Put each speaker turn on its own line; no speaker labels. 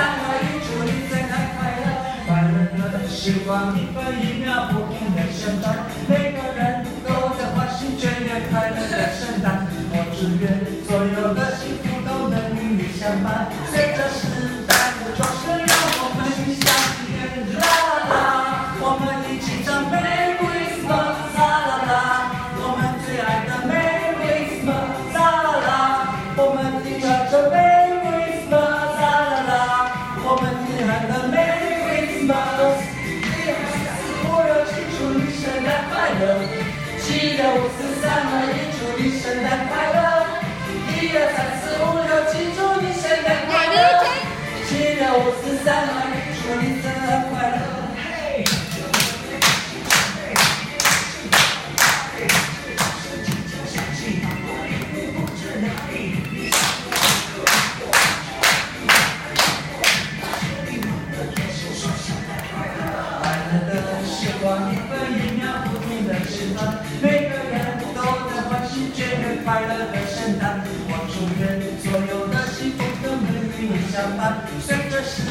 二一，祝你圣诞快乐！快乐的时光一分一秒不停的旋转，每个人都在欢欣雀跃快乐的圣诞。我祝愿所有的幸福都能与你相伴。随着时代的转身，让我们一起向前，啦啦啦！我们一起唱 Merry Christmas， 啦啦啦！我们最爱的 Merry Christmas， 啦啦啦！我们一起唱 Merry Christmas， 啦啦啦！我们最爱的 Merry Christmas。我要庆祝你圣诞快乐！7、6、5、4、3、2、1，祝你圣诞快乐！1、2、3、4、5、6、7，祝你圣诞快乐！7、6、5、4、3、2、1，祝你圣诞快乐！嘿。时光一分一秒不停的旋转，每个人都在欢喜雀跃快乐的圣诞。我祝愿所有的幸福都能与你相伴，随着时